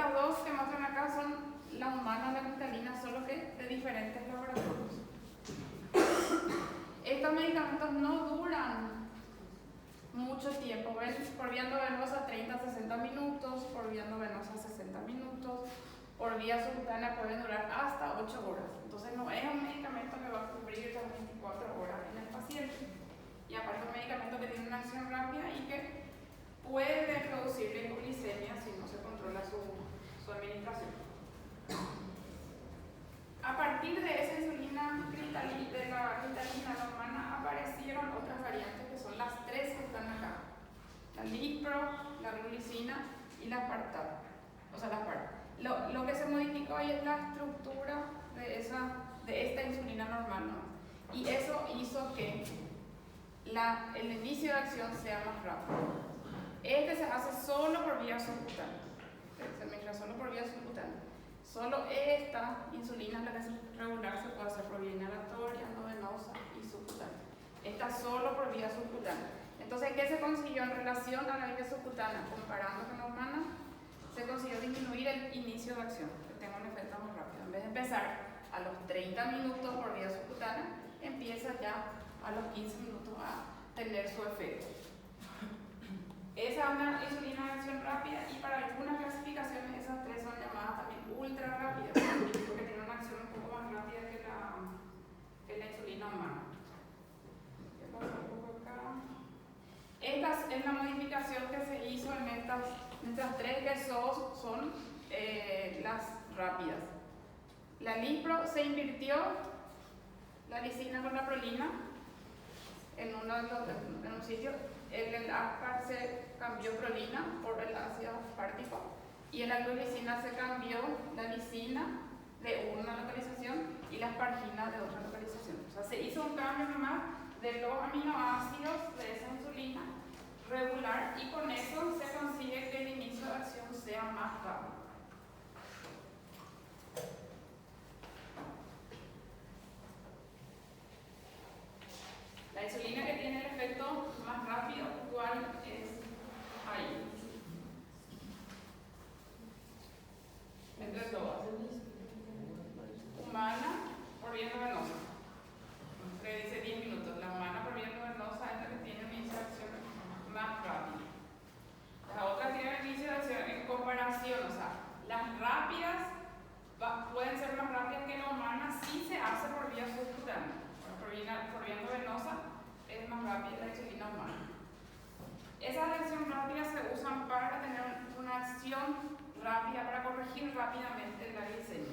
Estas dos que muestran acá son la humana y la cristalina, solo que de diferentes laboratorios. Estos medicamentos no duran mucho tiempo, ¿ven? Por vía endovenosa 30 a 60 minutos, por vía endovenosa 60 minutos, por vía subcutánea pueden durar hasta 8 horas. Entonces no es un medicamento que va a cubrir las 24 horas en el paciente. Y aparte es un medicamento que tiene una acción rápida y que puede producir hipoglicemia si no se controla su administración. A partir de esa insulina cristalina, de la cristalina la humana, aparecieron otras variantes que son las tres que están acá: la lipro, la glulicina y la aspartato. O sea, la aspartato. Lo que se modificó ahí es la estructura de esta insulina normal, ¿no? Y eso hizo que el inicio de acción sea más rápido. Este se hace solo por vía subcutánea. Se administra solo por vía subcutánea. Solo esta insulina, la que es regular, se puede hacer por vía inhalatoria, endovenosa y subcutánea. Esta solo por vía subcutánea. Entonces, ¿qué se consiguió en relación a la vía subcutánea? Comparando con la humana, se consiguió disminuir el inicio de acción, que tenga un efecto más rápido. En vez de empezar a los 30 minutos por vía subcutánea, empieza ya a los 15 minutos a tener su efecto. Esa es una insulina de acción rápida y para algunas clasificaciones esas tres son llamadas también ultra rápidas, porque tienen una acción un poco más rápida que la insulina humana. ¿Qué pasa un poco acá? Esta es la modificación que se hizo en estas tres que son las rápidas. La lipro se invirtió la lisina con la prolina en un sitio. El aspar se cambió prolina por el ácido aspartico y en la glulicina se cambió la lisina de una localización y la aspargina de otra localización. O sea, se hizo un cambio nomás de los aminoácidos de esa insulina regular y con eso se consigue que el inicio de acción sea más rápido. La insulina que tiene el efecto más rápido, ¿cuál es? Ahí. Entre todas. Humana por vía endovenosa. Le dice 10 minutos. La humana por vía endovenosa es la que tiene un inicio de acción más rápido. Las otras tienen inicio de acción en comparación, o sea, las rápidas pueden ser más rápidas que la humana si se hace por vía subcutánea. Por vía endovenosa es más rápida la insulina humana. Esas acciones rápidas se usan para tener una acción rápida, para corregir rápidamente la glicemia.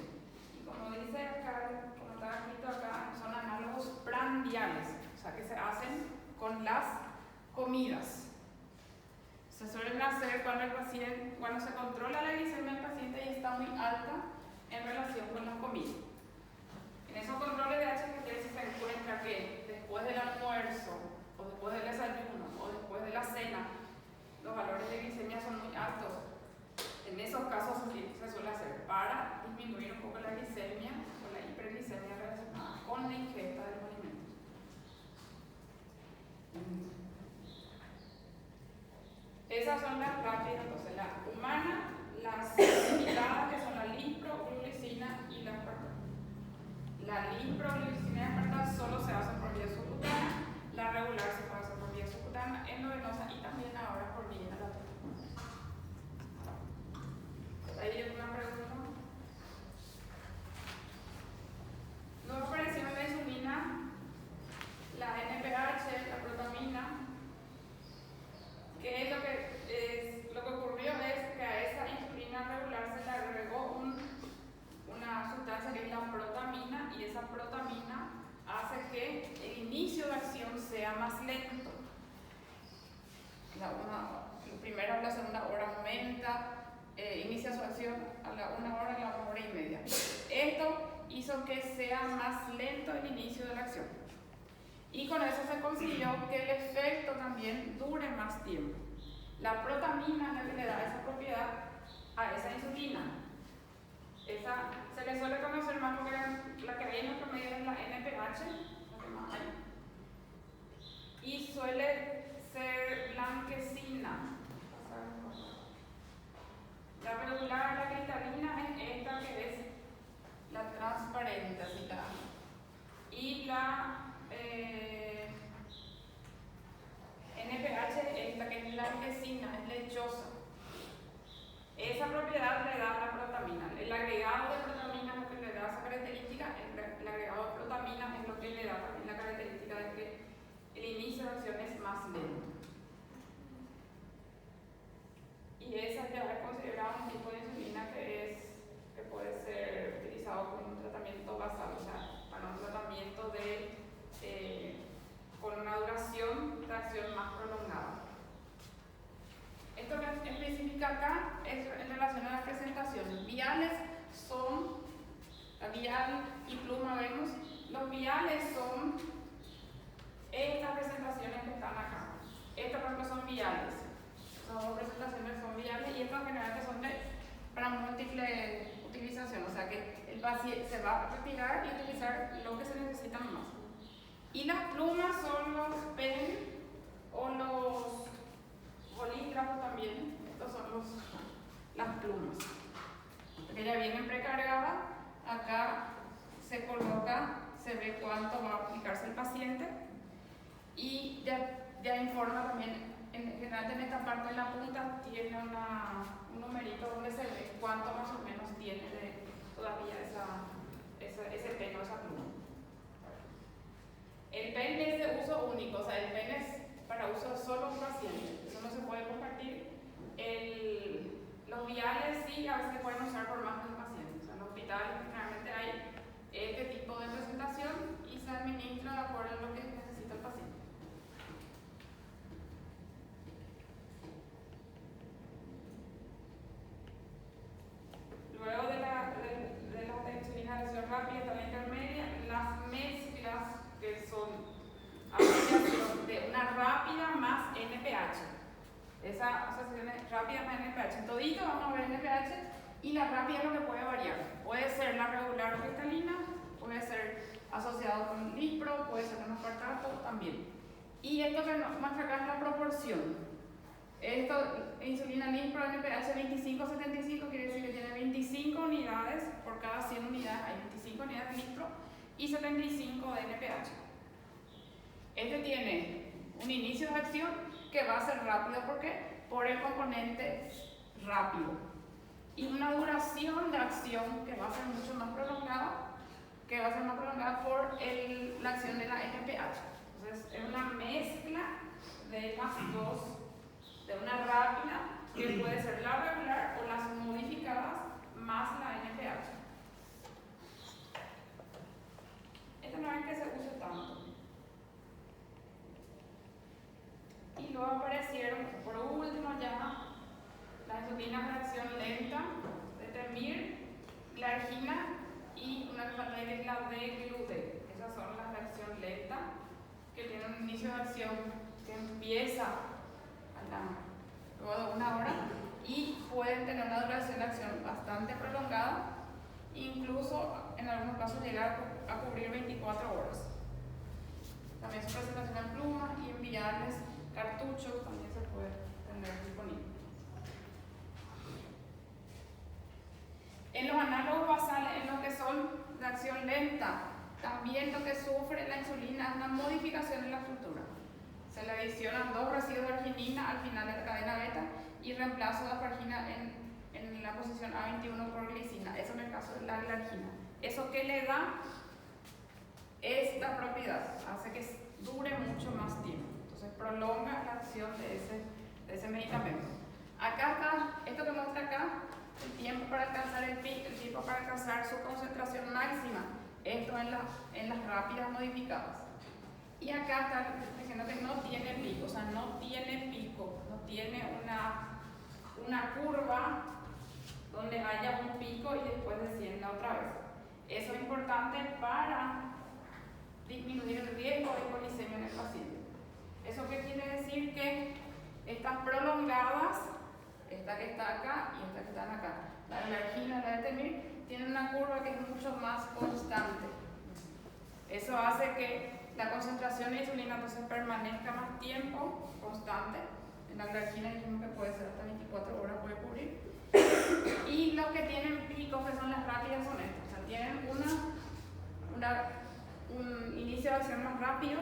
Y como dice acá, como está escrito acá, son análogos prandiales, o sea que se hacen con las comidas. Se suelen hacer cuando se controla la glicemia del paciente y está muy alta en relación con las comidas. En esos controles de HGT si se encuentra que después del almuerzo, o después del desayuno, o después de la cena, los valores de glicemia son muy altos. En esos casos se suele hacer para disminuir un poco la glicemia o la hiperglicemia relacionada con la ingesta de los alimentos. Esas son las rápidas, entonces la humana, las limitadas que son la lipro, glulicina y la aspartato. La lipro, glulicina y aspartato solo se hacen por vía subcutánea, la regular se puede hacer por vía subcutánea, endovenosa y también ahora por vía inhalatoria. ¿Hay alguna pregunta? Luego apareció en la insulina la NPH, la protamina. ¿Qué es lo que ocurrió? Es que a esa insulina regular se le agregó una sustancia que es la protamina, y esa protamina hace que el inicio de acción sea más lento. La primera o la segunda hora aumenta, inicia su acción a la 1 hora, a la 1 hora y media. Esto hizo que sea más lento el inicio de la acción. Y con eso se consiguió que el efecto también dure más tiempo. La protamina es la que le da esa propiedad a esa insulina. Esa se le suele conocer más porque la que hay en nuestro medio es la NPH, la que más hay. Y suele ser blanquecina. La regular, la sea que el paciente se va a retirar y utilizar lo que se necesita más. Y las plumas son los pen o los bolígrafos también. Estos son las plumas. Porque ya vienen precargadas. Acá se coloca, se ve cuánto va a aplicarse el paciente y ya informa también. Generalmente en esta parte de la punta tiene un numerito donde se ve cuánto más o menos tiene todavía ese pen o esa pluma. El pen es de uso único, o sea, el pen es para uso solo un paciente, eso no se puede compartir. Los viales sí, a veces se pueden usar por más de un paciente. O sea, en los hospitales generalmente hay este tipo de presentación y se administra de acuerdo a lo que necesita el paciente. Luego de la insulinación rápida, la intermedia, las mezclas que son asociación de una rápida más NPH. Esa asociación es rápida más NPH. En todito vamos a ver NPH y la rápida es lo que puede variar. Puede ser la regular o cristalina, puede ser asociado con Lispro, puede ser con aspartato también. Y esto que nos muestra acá es la proporción. Esto, insulina Lispro NPH 25-75 quiere decir que tiene 25 unidades, por cada 100 unidades hay 25 unidades de Lispro y 75 de NPH. Este tiene un inicio de acción que va a ser rápido, ¿por qué? Por el componente rápido. Y una duración de acción que va a ser mucho más prolongada, por la acción de la NPH. Entonces es una mezcla de las dos, de una rápida, que puede ser la regular o las modificadas, más la NPH. Esta no es que se use tanto. Y luego aparecieron, por último ya, las insulinas de acción lenta, Detemir, Glargina y una que falta que es la Degludec. Esas son las de acción lenta, que tienen un inicio de acción que empieza luego de 1 hora y pueden tener una duración de acción bastante prolongada, incluso en algunos casos llegar a cubrir 24 horas. También su presentación en plumas y en viales, cartuchos también se puede tener disponible. En los análogos basales, en lo que son de acción lenta, también lo que sufre la insulina es una modificación en la estructura. Se le adicionan 2 residuos de arginina al final de la cadena beta y reemplazo de aspargina en la posición A21 por glicina. Eso en el caso de la glargina. ¿Eso qué le da? Esta propiedad hace que dure mucho más tiempo. Entonces prolonga la acción de ese medicamento. Acá está, esto que muestra acá, el tiempo para alcanzar el pico, el tiempo para alcanzar su concentración máxima. Esto en las rápidas modificadas. Y acá está diciendo que no tiene pico, o sea, no tiene pico, no tiene una curva donde haya un pico y después descienda otra vez. Eso es importante para disminuir el riesgo de hipoglicemia en el paciente. ¿Eso qué quiere decir? Que estas prolongadas, esta que está acá y esta que están acá, la glargina y la Detemir, tienen una curva que es mucho más constante. Eso hace que la concentración de insulina entonces permanezca más tiempo constante. En la glargina dijimos que puede ser hasta 24 horas, puede cubrir. Y los que tienen picos, que son las rápidas, son estos. O sea, tienen un inicio de acción más rápido,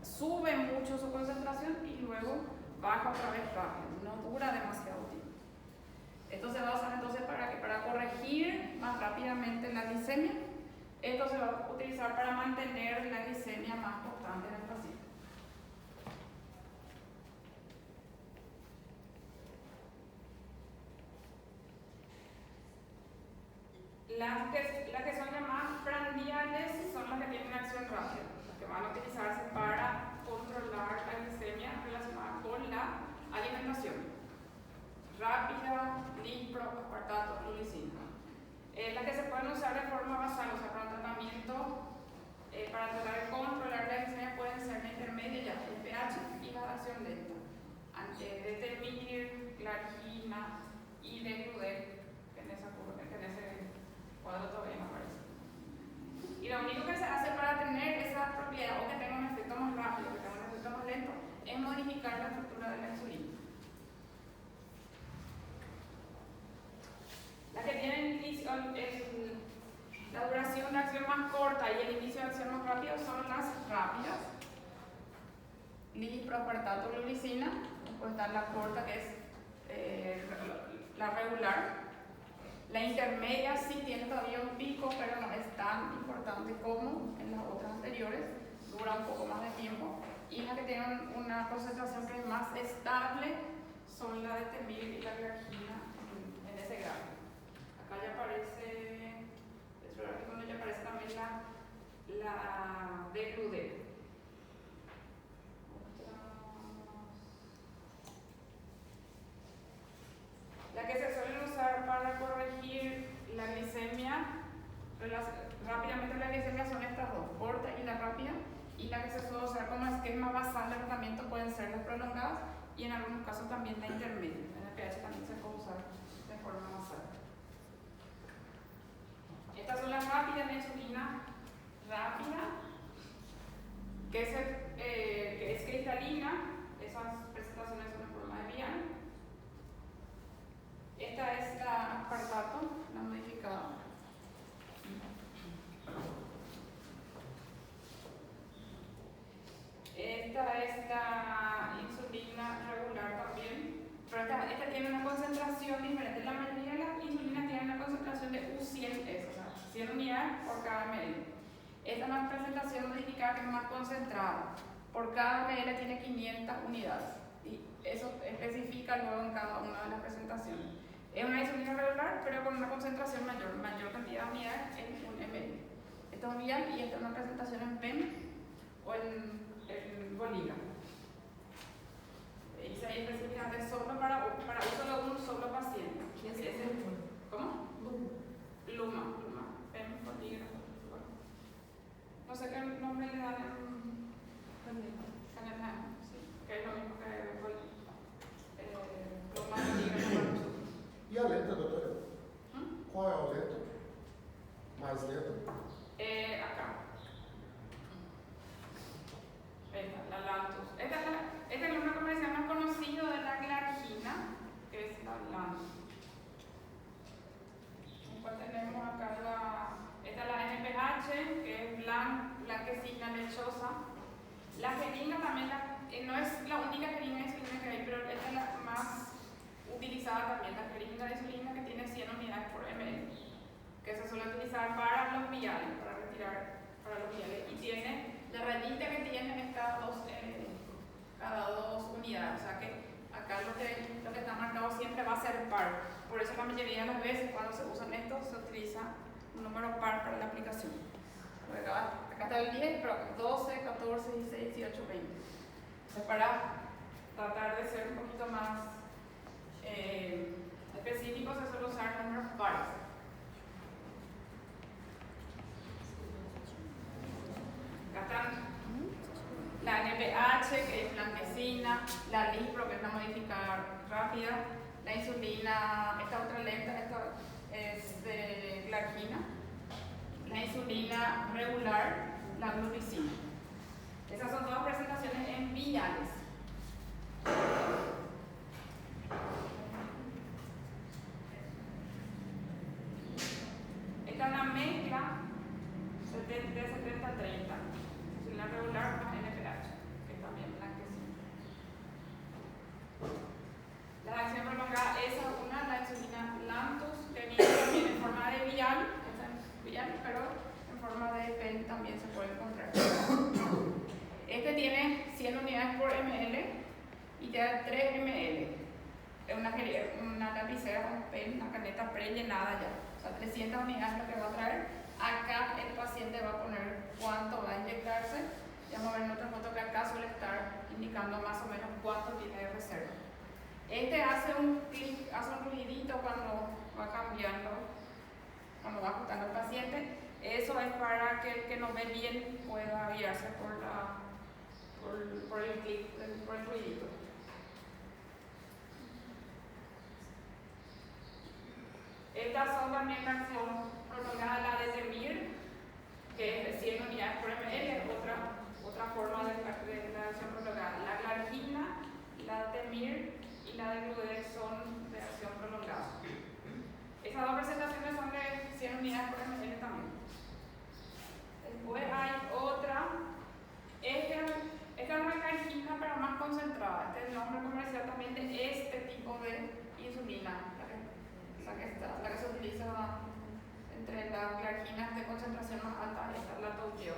sube mucho su concentración y luego baja otra vez rápido. No dura demasiado tiempo. Esto se va a usar entonces para corregir más rápidamente la glicemia. Esto se va a utilizar para mantener la glicemia más constante en el paciente. Las que son llamadas prandiales son las que tienen acción rápida, las que van a utilizarse para controlar la glicemia relacionada con la alimentación. Rápida, Lispro, aspartato, glucina. Las que se pueden usar de forma basal, o sea, para tratamiento, para tratar de controlar la glicemia pueden ser la intermedia ya, el pH y la de acción lenta. Detemir, Glargina y Degludec, en ese cuadro todavía la duración de acción más corta y el inicio de acción más rápido son las rápidas. Liproaspartato glulicina. Después está la corta, que es la regular. La intermedia sí tiene todavía un pico, pero no es tan importante como en las otras anteriores. Dura un poco más de tiempo. Y las que tienen una concentración que es más estable son la de Temir y la glargina en ese grado. Acá ya aparece, donde ya aparece también la de Gludel. La que se suele usar para corregir la glicemia, rápidamente la glicemia son estas dos, corta y la rápida, y la que se suele usar como esquema basal de tratamiento pueden ser las prolongadas y en algunos casos también la intermedia. En el pH también se puede usar de forma basal. Estas son las rápidas, la insulina rápida, que es cristalina. Esas presentaciones son en forma de vial. Esta es la aspartato, la modificada. Esta es la insulina regular también, pero esta tiene una concentración diferente. La mayoría de las insulinas tienen una concentración de U100S, o sea, 100 unidades por cada ml. Esta es una presentación modificada que es más concentrada. Por cada ml tiene 500 unidades y eso especifica luego en cada una de las presentaciones. Es una insulina regular, pero con una concentración mayor cantidad de unidades en un ml. Esta es un vial y esta es una presentación en PEM o en bolígrafo. Y se específicamente solo para uso de un solo paciente. ¿Cómo? Luma. PEM, bolígrafo. No sé qué nombre le dan en Canadá, sí, que es lo mismo que Luma, bolígrafo para nosotros. E a letra, doutora? Qual é a letra? Mais letra? Acá. La Lantus. Esta es el nombre comercial más conocido de la glargina, que es la Lantus. Después tenemos acá esta es la NPH, que es blanquecina lechosa. La jeringa también, no es la única jeringa de insulina que hay, pero esta es la más utilizada también, la jeringa de insulina, que tiene 100 unidades por ml, que se suele utilizar para los viales, para retirar para los viales, y tiene la rayita que tiene es cada dos unidades, o sea que acá lo que está marcado siempre va a ser par. Por eso la mayoría de las veces cuando se usan estos se utiliza un número par para la aplicación. Acá está el 10, pero 12, 14, 16, 18, 20. Entonces, para tratar de ser un poquito más específicos se suele usar números pares. Acá están la NPH, que es blanquecina, la Lipro, que es la modificada rápida, la insulina, esta otra lenta, esta es de glargina, la insulina regular, la glulicina. Esas son todas presentaciones en viales. Esta es una mezcla de 70-30. La regular más NPH, que es también blanquecina. La acción prolongada, esa es una, la insulina Lantus, que viene también en forma de vial, pero en forma de pen también se puede encontrar. Este tiene 100 unidades por ml y te da 3 ml. Es una lapicera con pen, una caneta prellenada ya. O sea, 300 unidades es lo que va a traer. Acá el paciente va a poner cuánto va a inyectarse. Ya vamos a ver en otra foto que acá suele estar indicando más o menos cuánto tiene de reserva. Este hace un clic, hace un ruidito cuando va cambiando, cuando va ajustando al paciente. Eso es para que el que no ve bien pueda guiarse por el clic, por el ruidito. Estas son también la acción prolongada, la de Temir, que es de 100 unidades por ml, otra forma de la acción prolongada. La glargina, la de Temir y la de Gludel son de acción prolongada. Esas dos presentaciones son de glarginas de concentración más alta, esta es la Touteo.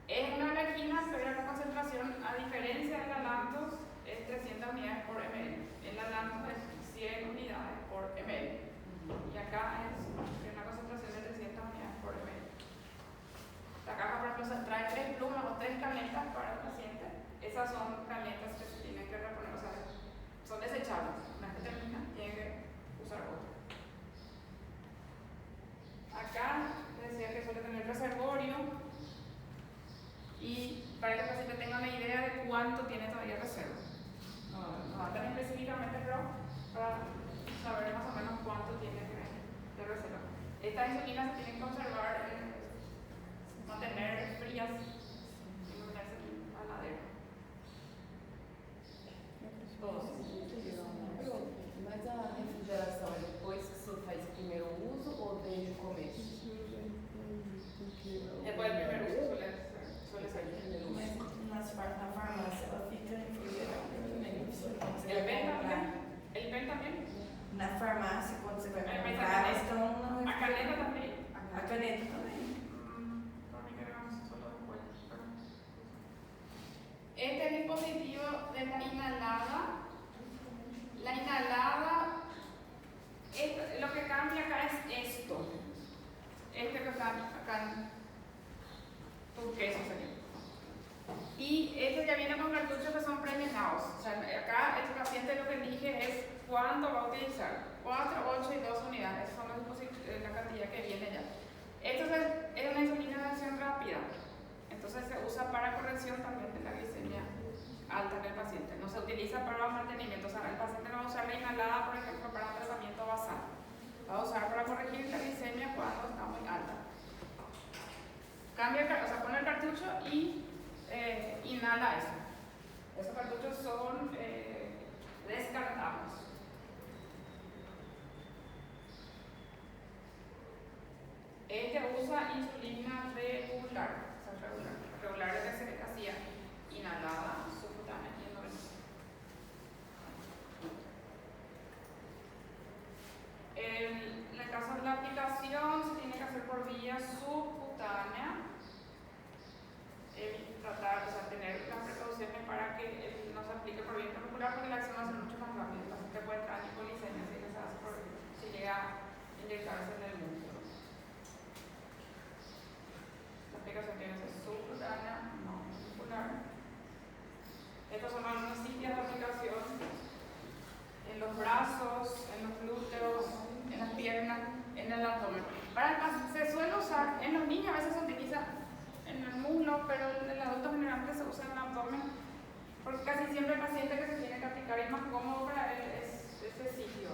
Es una glargina, pero la concentración, a diferencia de la Lantus, es 300 unidades por ml. En la Lantus es 100 unidades por ml. Y acá es una concentración de 300 unidades por ml. La caja, por ejemplo, se trae 3 plumas o 3 canetas para el paciente. Esas son canetas que se tienen que reponer, o sea, son desechables. Una vez que termina, tiene que usar otra. Acá decía que suele tener reservorio. Y para que el paciente tenga una idea de cuánto tiene todavía reserva. No tan específicamente, pero para saber más o menos cuánto tiene de reserva. Estas insulinas se tienen que conservar, mantener frías y mantenerse a la ladera. Mas a refrigeração é depois que você faz o primeiro uso ou desde o começo? Después del primer uso suele ser. Mas na farmácia ela fica refrigerada também. El pen también. Na farmácia, quando você vai Mas comprar, elas estão no A caneta también. A caneta também. Por mí que hagamos solo después. Este es el dispositivo de la inhalada. La inhalada, lo que cambia acá es esto. Este que está acá en turquesa sería. Y este ya viene con cartuchos que son preminados. O sea, acá este paciente lo que elige es cuánto va a utilizar. 4, 8 y 2 unidades. Esas son la cantidad que viene ya. Esto es una insulina de acción rápida. Entonces se usa para corrección también de la glicemia alta en el paciente. No se utiliza para mantenimiento. O sea, el paciente no va a usar la inhalada, por ejemplo, para un tratamiento basal. Va a usar para corregir la glicemia cuando está muy alta. Pone el cartucho y inhala eso. Esos cartuchos son descartables. Este usa insulina regular, o sea, regular es que se hacía inhalada, subcutánea y endovenosa. En el caso de la aplicación se tiene que hacer por vía subcutánea. Tratar, o sea, tener las precauciones para que no se aplique por vía intramuscular porque la acción va a ser mucho más rápida. El paciente puede entrar en hipoglicemia si llega a inyectarse en el músculo. La aplicación tiene que ser subcutánea, no muscular. Estos son algunos sitios de aplicación: en los brazos, en los glúteos, en las piernas, en el abdomen. Se suele usar, en los niños a veces se utiliza en el muslo, pero en el adulto generalmente se usa en el abdomen, porque casi siempre el paciente que se tiene que aplicar es más cómodo para él es ese sitio.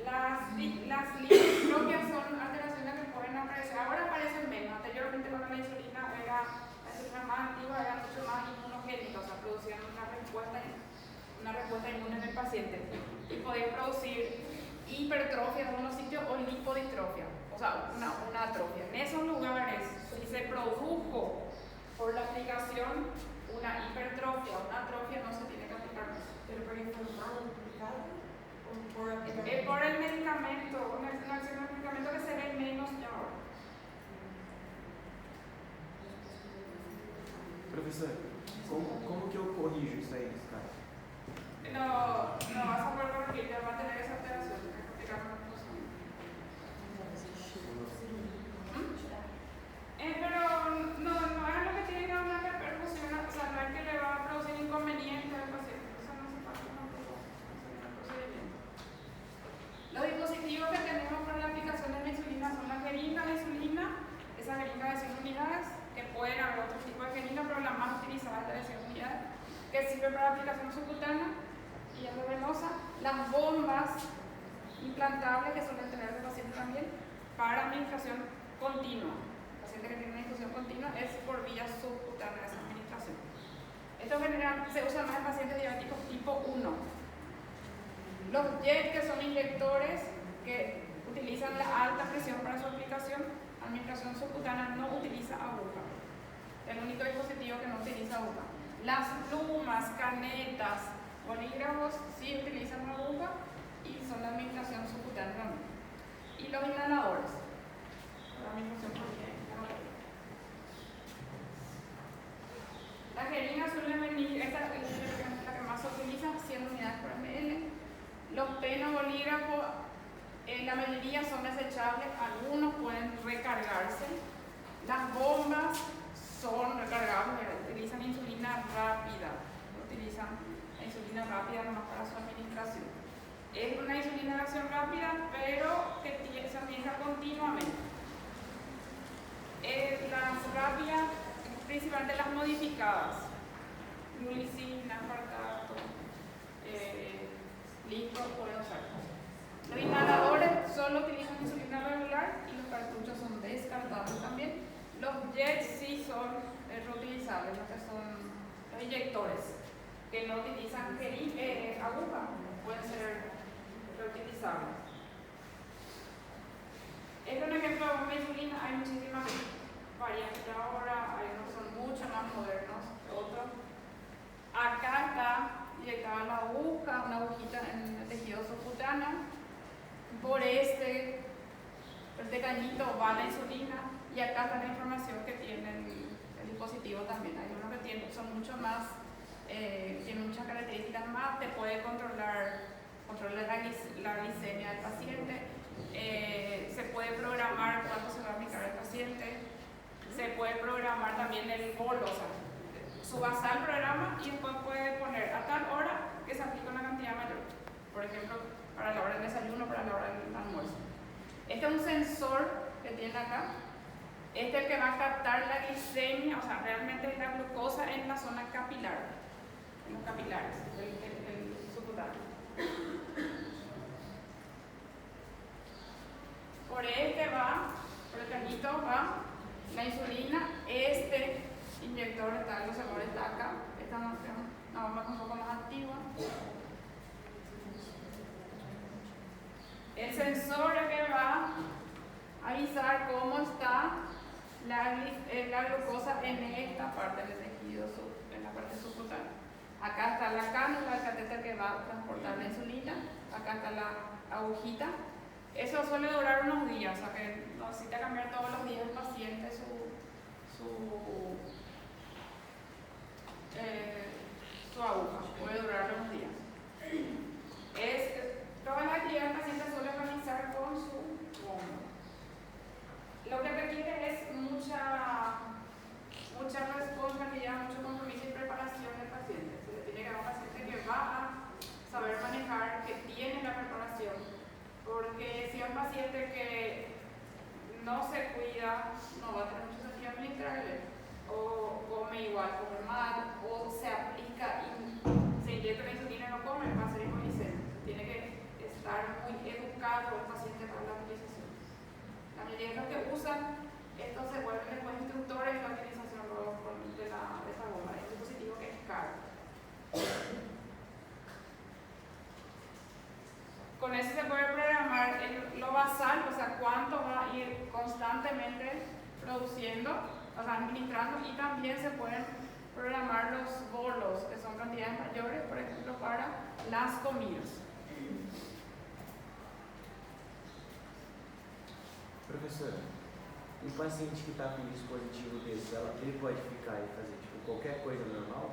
Las líneas propias son alteraciones que pueden aparecer. Ahora aparecen menos. Anteriormente, cuando la insulina más antigua, era mucho más inmunogénica, o sea, producían una respuesta inmune en el paciente y podían producir hipertrofia en algunos sitios o lipodistrofia, o sea, una atrofia. En esos lugares, si se produjo por la aplicación una hipertrofia o una atrofia, no se tiene que aplicar más. Pero por informar complicado o por Es por el medicamento, una acción del medicamento que se ve menos ya ahora. Professor, como que eu corrijo isso aí nesse caso? No vas a poder corregir, ya va a tener esa alteración. Pero no es lo que tiene una repercusión, o sea, no es que le va a producir inconvenientes al paciente, eso no se pasa en el procedimiento. Los dispositivos que tenemos para la aplicación de la insulina son la jeringa de insulina, esa jeringa de 100 unidades, que pueden haber otro tipo de jeringa, pero la más utilizada es la de 100 unidades, que sirve para la aplicación subcutánea y endovenosa. Las bombas implantables que suelen tener el paciente también para administración continua. El paciente que tiene una infusión continua es por vía subcutánea esa administración. Esto en general se usa más en pacientes diabéticos tipo 1. Los JET, que son inyectores que utilizan la alta presión para su aplicación, administración subcutánea, no utiliza aguja. El único dispositivo que no utiliza aguja. Las plumas, canetas, bolígrafos sí utilizan aguja y son la administración subcutánea bolígrafo, la mayoría son desechables, algunos pueden recargarse. Las bombas son recargables, utilizan insulina rápida, utilizan la insulina rápida nomás para su administración. Es una insulina de acción rápida, pero que se administra continuamente. Las rápidas, principalmente las modificadas, glulicina, aspartato, listo, pueden usar. Los inhaladores solo utilizan insulina regular y los cartuchos son descartables también. Los jets sí son reutilizables, lo que son los inyectores, que no utilizan aguja, pueden ser reutilizables. Este es un ejemplo de bomba de insulina, hay muchísimas variantes ahora, hay unos que son mucho más modernos que otros. Acá está inyectada la aguja, una agujita en el tejido subcutáneo. Por este cañito va la insulina y acá está la información que tiene el dispositivo también. Hay unos que son mucho más, tienen muchas características más, te puede controlar la glicemia del paciente, se puede programar cuánto se va a aplicar al paciente, se puede programar también el bolo, o sea, su basal programa y después puede poner a tal hora que se aplica una cantidad mayor, por ejemplo, para la hora del desayuno, para la hora del almuerzo. Este es un sensor que tiene acá. Este es el que va a captar la glicemia, o sea, realmente la glucosa en la zona capilar, en los capilares, el subcutáneo. Por el cañito va la insulina. Este inyector está, el dosador está acá. Esta es una bomba un poco más antigua. El sensor es que va a avisar cómo está la glucosa en esta parte del tejido, en la parte subcutánea. Acá está la cánula, el catéter que va a transportar la insulina. Acá está la agujita. Eso suele durar unos días, o sea que no necesita cambiar todos los días el paciente su aguja, puede durar unos días. Toda la actividad del paciente suele organizar con su bomba. Lo que requiere es mucha responsabilidad, mucho compromiso y preparación del paciente. Se le tiene que dar a un paciente que va a saber manejar, que tiene la preparación, porque si es un paciente que no se cuida, no va a tener mucho sentido administrarle, o come igual, come mal, o se aplica y se inyecta la insulina y no come, va a ser hipoglicemia. Tiene que estar muy educado el paciente para la utilización. La mayoría de los que usan esto se vuelven después instructores de la utilización de esta bomba. Es un dispositivo que es caro. Con eso se puede programar lo basal, o sea, cuánto va a ir constantemente produciendo, o sea, administrando, y también se pueden programar los bolos, que son cantidades mayores, por ejemplo, para las comidas. Professora, um paciente que está com um dispositivo desse, ele pode ficar e fazer tipo, qualquer coisa normal?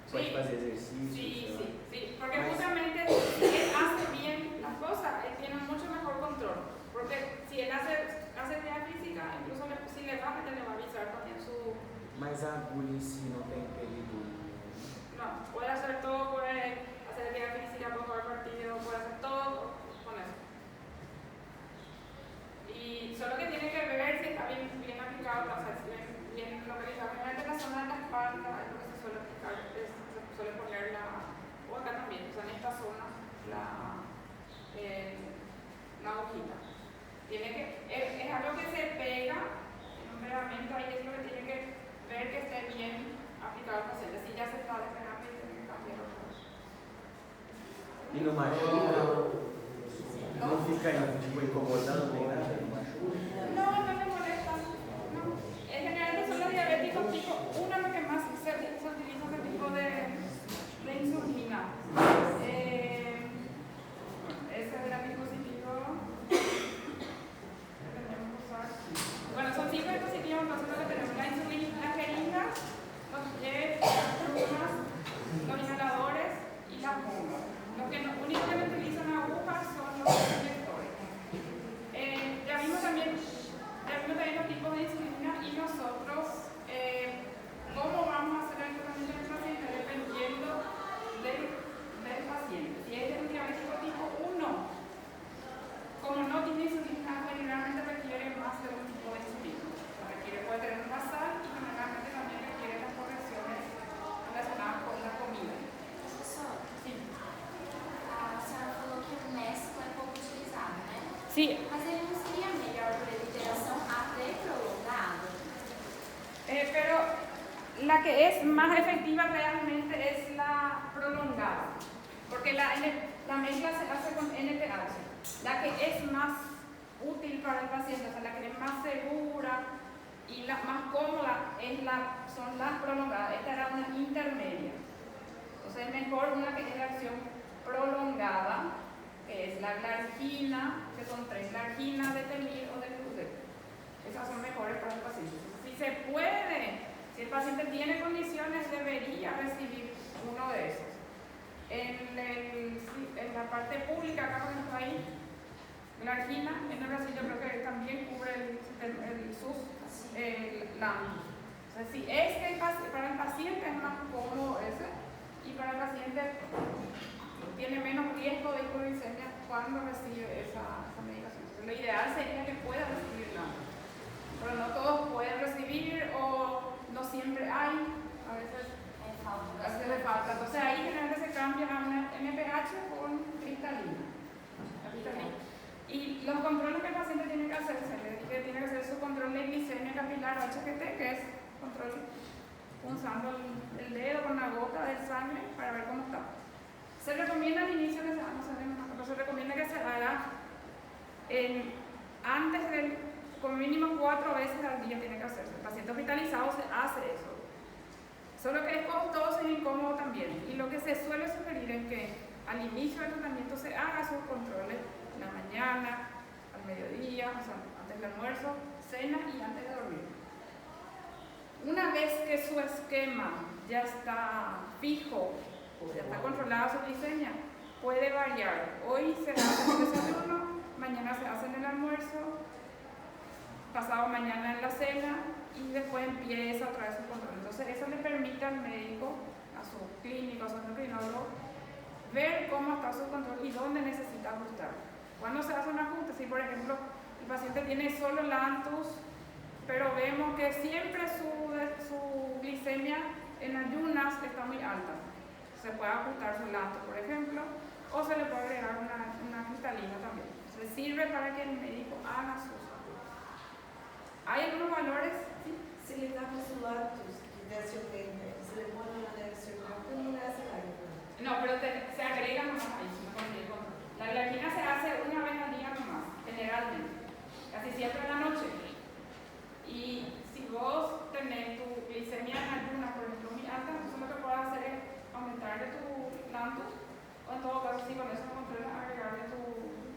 Pode fazer exercício? Sí, porque justamente si él hace bien las cosas, él tiene mucho mejor control. Porque si él hace actividad física, incluso si le baja, le va a avisar también su... Mas a agulha em si não tem perigo? No, puede hacer todo, puede hacer actividad física, puede jugar partido, puede hacer todo con eso. Y solo que tiene que ver si está bien aplicado, o sea, si bien localizado. Generalmente en la zona de la espalda es lo que se suele aplicar, se suele poner o acá también, o sea, en esta zona, la agujita. Es algo que se pega en un pegamento, ahí es lo que tiene que ver que esté bien aplicado al paciente. Si ya se está despegando, tiene que cambiar otra vez. E não machuca? Não fica tipo, incomodando nem nada? Não machuca? No le molesta. No. En general son los diabéticos tipo 1 los que más se utiliza este tipo de insulina. Ese es el dispositivo que tenemos que usar. Bueno, son 5 dispositivos. Nosotros tenemos la insulina, las jeringas, los jets, las plumas, los inhaladores y las bombas. Los que únicamente utilizan agujas son Sí, Mas ele não seria melhor para liberação até prolongada? pero la que es más efectiva realmente es la prolongada, porque la mezcla se hace con NPH. La que es más útil para el paciente, o sea, la que es más segura y la más cómoda son las prolongadas. Esta era una intermedia. Entonces es mejor una que tiene acción prolongada, que es la glargina, que son 3 glarginas de temir o de Cruzet. Esas son mejores para el paciente. Si se puede, si el paciente tiene condiciones, debería recibir uno de esos. En la parte pública, acá en el país, glargina, en Brasil yo creo que también cubre el SUS, LAM. Entonces, si es que para el paciente es más cómodo ese, y para el paciente tiene menos riesgo de hipoglucemia cuando recibe esa medicación. Entonces, lo ideal sería que pueda recibirla, pero no todos pueden recibir o no siempre hay, a veces le falta. Entonces ahí generalmente se cambia a una MPH con cristalina. Y los controles que el paciente tiene que hacer, tiene que hacer su control de glicemia capilar HGT, que es control punzando el dedo con la gota de sangre para ver cómo está. Se recomienda al inicio que se recomienda que se haga antes del, como mínimo 4 veces al día tiene que hacerse. El paciente hospitalizado se hace eso. Solo que es costoso y incómodo también. Y lo que se suele sugerir es que al inicio del tratamiento se haga sus controles en la mañana, al mediodía, o sea, antes del almuerzo, cena y antes de dormir. Una vez que su esquema ya está fijo, ya está controlada su glicemia, puede variar. Hoy se hace el desayuno, mañana se hace en el almuerzo, pasado mañana en la cena y después empieza otra vez su control. Entonces eso le permite al médico, a su clínico, a su endocrinólogo, ver cómo está su control y dónde necesita ajustar. Cuando se hace un ajuste, si por ejemplo el paciente tiene solo Lantus, pero vemos que siempre su glicemia en ayunas está muy alta, se puede ajustar su Lantus, por ejemplo, o se le puede agregar una cristalina también. Se sirve para que el médico haga sus ajustes. ¿Hay algunos valores? ¿Sí? Se le dá com Lantus, que desce 80, se le pone una desce 80, não desce lá. No, pero se agrega nomás ahí, la glargina se hace una vez al día nomás, generalmente, casi siempre en la noche. Y si vos tenés tu glicemia en ayunas, por ejemplo, muy alta, entonces lo que puedes hacer es aumentarle tu Lantus, o en todo caso, si con eso no controlas, agregarle tu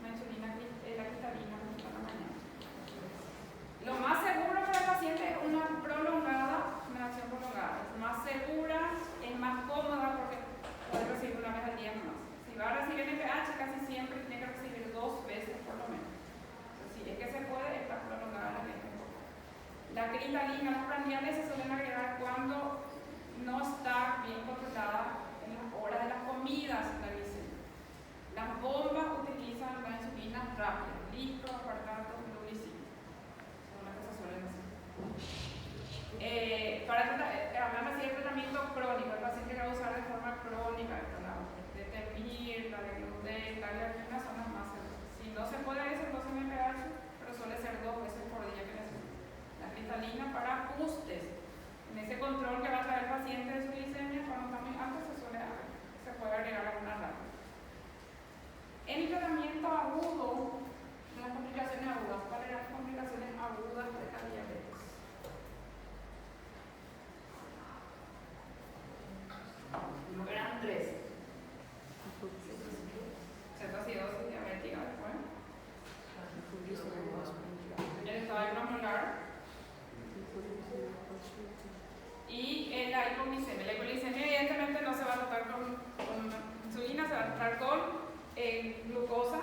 insulina, la cristalina, en la mañana. Lo más seguro para el paciente es una prolongada, una acción prolongada. Es más segura, es más cómoda porque puede recibir una vez al día más. Si va a recibir NPH, casi siempre tiene que recibir 2 veces por lo menos. Entonces, si es que se puede, está prolongada la gente. La cristalina, las prandiales se suelen agregar cuando no está bien controlada en las horas de las comidas la glicemia. Las bombas utilizan la insulina rápida, listo, apartato, glucina. Son las que se suelen hacer. Hablamos así de tratamiento crónico, el paciente que va a usar de forma crónica, de Temir, la de Gludel, la glargina son las más seguras. Si no se puede eso, entonces MPH, pero suele ser 2 veces por día que necesita. La cristalina para ajustes. En ese control que va a traer el paciente de su glicemia, cuando está muy alto, se puede agregar alguna rápida. En el tratamiento agudo, de las complicaciones agudas, ¿cuáles eran las complicaciones agudas de la diabetes? Eran 3. Cetoacidosis diabética después. El estado hipnomolar. Y la hipoglicemia. La hipoglicemia evidentemente no se va a tratar con insulina, se va a tratar con glucosa.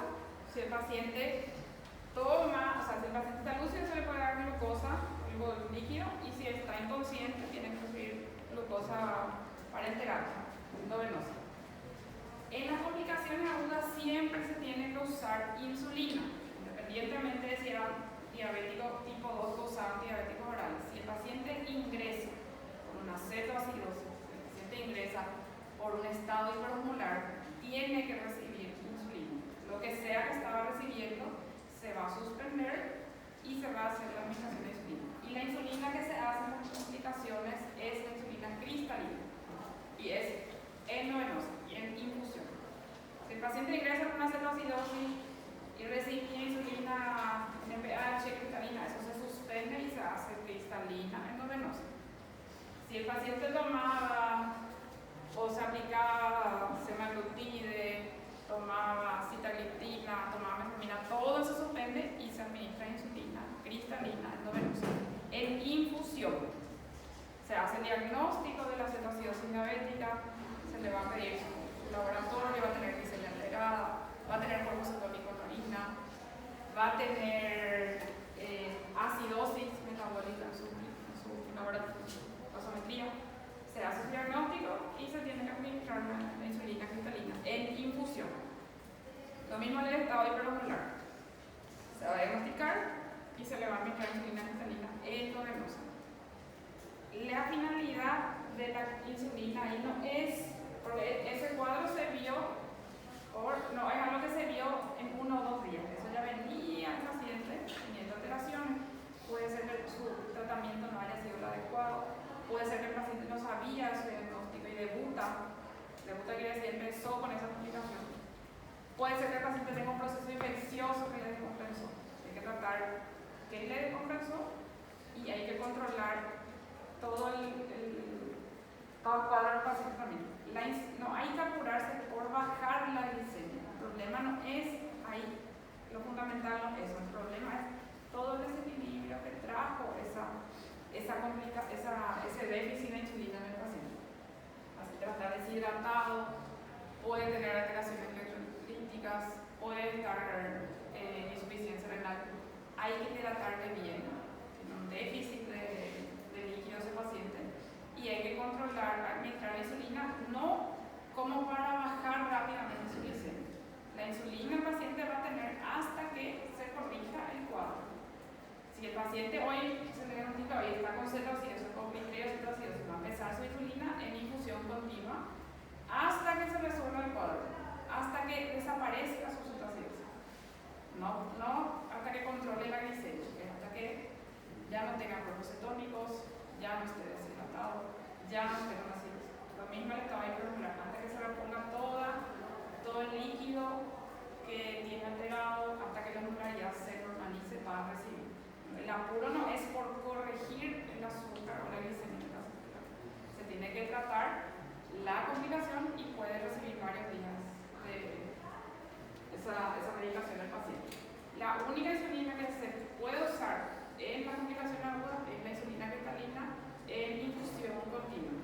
Si el paciente toma, o sea, si el paciente está lúcido se le puede dar glucosa, algo líquido, y si está inconsciente tiene que recibir glucosa parenteral, endovenosa. En las complicaciones agudas siempre se tiene que usar insulina, independientemente de si era diabético tipo 2 o usaba diabéticos orales. Si el paciente ingresa por una cetoacidosis, si el paciente ingresa por un estado hiperosmolar, tiene que recibir insulina. Lo que sea que estaba recibiendo se y se va a hacer la administración de insulina. Y la insulina que se hace en las complicaciones es la insulina cristalina y es endovenosa y en infusión. Si el paciente ingresa con una cetoacidosis y recibe insulina NPH cristalina, eso se suspende y se hace cristalina endovenosa. Si el paciente tomaba o se aplicaba semaglutide, tomaba sitagliptina, tomaba metformina, todo se suspende y se administra insulina cristalina endovenosa en infusión. Se hace el diagnóstico de la cetoacidosis diabética, se le va a pedir su laboratorio, va a tener glicemia alterada, va a tener polvo cetónico en orina, va a tener acidosis metabólica en su gasometría. Se hace un diagnóstico y se tiene que administrar la insulina cristalina en infusión. Lo mismo en el estado hiperosmolar. Se va a diagnosticar y se le va a administrar insulina cristalina endovenosa. La finalidad de la insulina ahí no es, porque ese cuadro se vio, no es algo que se vio en 1 o 2 días. Eso ya venía el paciente teniendo alteraciones. Puede ser que su tratamiento no haya sido el adecuado. Puede ser que el paciente no sabía su diagnóstico y debuta quiere decir empezó con esa complicación. Puede ser que el paciente tenga un proceso infeccioso que le descompensó. Hay que tratar qué le descompensó y hay que controlar todo el cuadro del paciente también. No hay que apurarse por bajar la glicemia. El problema no es ahí, lo fundamental no es eso. El problema es todo el desequilibrio que trajo ese déficit de insulina en el paciente. Así que estar deshidratado, puede tener alteraciones electrolíticas, puede estar insuficiencia renal. Hay que hidratarle bien, tiene un déficit de líquido ese paciente y hay que controlar, administrar la insulina, no como para bajar rápidamente su glicemia. La insulina el paciente va a tener hasta que se corrija el cuadro. Si el paciente hoy se le diagnostica y está con cetoacidosis, con cetoacidosis, va a empezar su insulina en infusión continua hasta que se resuelva el cuadro, hasta que desaparezca su cetoacidosis. No hasta que controle la glicemia, hasta que ya no tenga polvos cetónicos, ya no esté deshidratado, ya no esté con acidosis. Lo mismo el estado hiperosmolar, hasta que se reponga todo el líquido que tiene alterado, hasta que la osmolaridad se normalice para recibir. El apuro no es por corregir el azúcar o la glicemia, se tiene que tratar la complicación y puede recibir varios días de esa medicación del paciente. La única insulina que se puede usar en la complicación aguda es la insulina cristalina en infusión continua.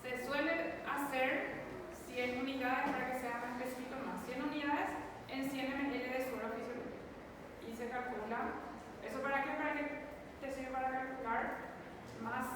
Se suele hacer 100 unidades para que sea más específico más. 100 unidades en 100 ml de suero fisiológico. Y se calcula, ¿eso para qué? Para que te sirve para calcular más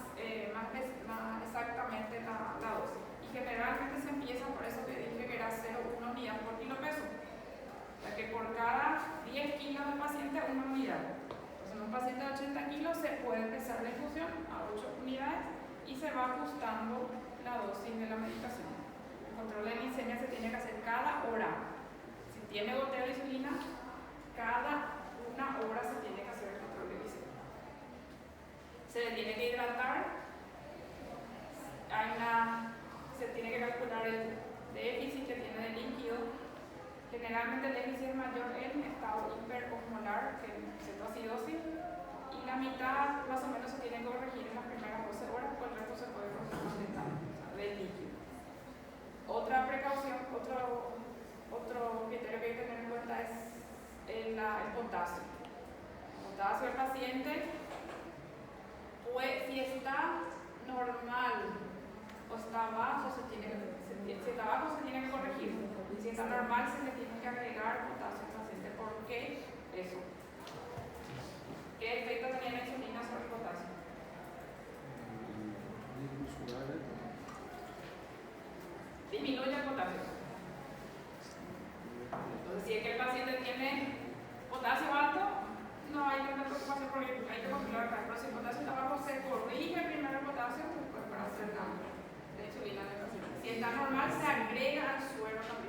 exactamente la dosis. Y generalmente se empieza, por eso que dije que era 0,1 unidad por kilo peso. O sea que por cada 10 kilos del paciente, 1 unidad. Entonces en un paciente de 80 kilos se puede empezar la infusión a 8 unidades y se va ajustando la dosis de la medicación. El control de glicemia se tiene que hacer cada hora. Si tiene goteo de insulina, cada 1 hora se tiene que hacer el control de glicemia. Se le tiene que hidratar, se tiene que calcular el déficit que tiene de líquido. Generalmente el déficit es mayor en estado hiperosmolar que en cetoacidosis y la mitad más o menos se tiene que corregir en las primeras 12 horas, pues el resto se puede corregir más lentamente, del líquido. Otra precaución, otro criterio que hay que tener en cuenta es el potasio. El potasio del paciente, pues, si está normal o está bajo, si está bajo se tiene que corregir. Si está normal se le tiene que agregar potasio al paciente. ¿Por qué eso? ¿Qué efecto tenía la insulina sobre el potasio? Disminuye el potasio. Entonces, si es que el paciente tiene potasio alto, no hay tanta preocupación porque hay que controlar acá. Pero si el potasio está bajo, se corrige primero el potasio después para hacer la insulina del paciente. Si está normal, se agrega al suero también.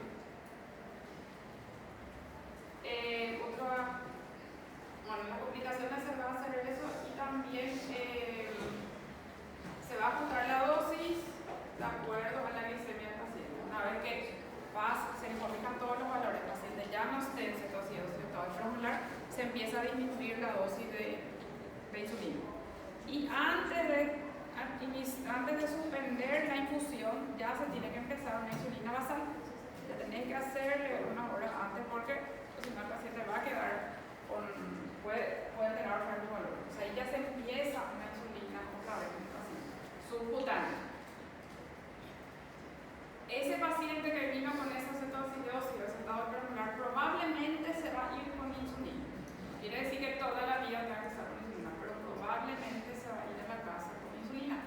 Las complicaciones empieza a disminuir la dosis de insulina. Y antes de suspender la infusión, ya se tiene que empezar una insulina basal. Ya tenéis que hacerle unas horas antes porque si no el paciente va a quedar puede tener otro valor. O sea, ahí ya se empieza una insulina otra vez en el paciente, subcutánea. Ese paciente que vino con esa cetoacidosis o estado permeable probablemente se va a ir con insulina. Quiere decir que toda la vida tenga que estar con insulina, pero probablemente se va a ir a la casa con insulina.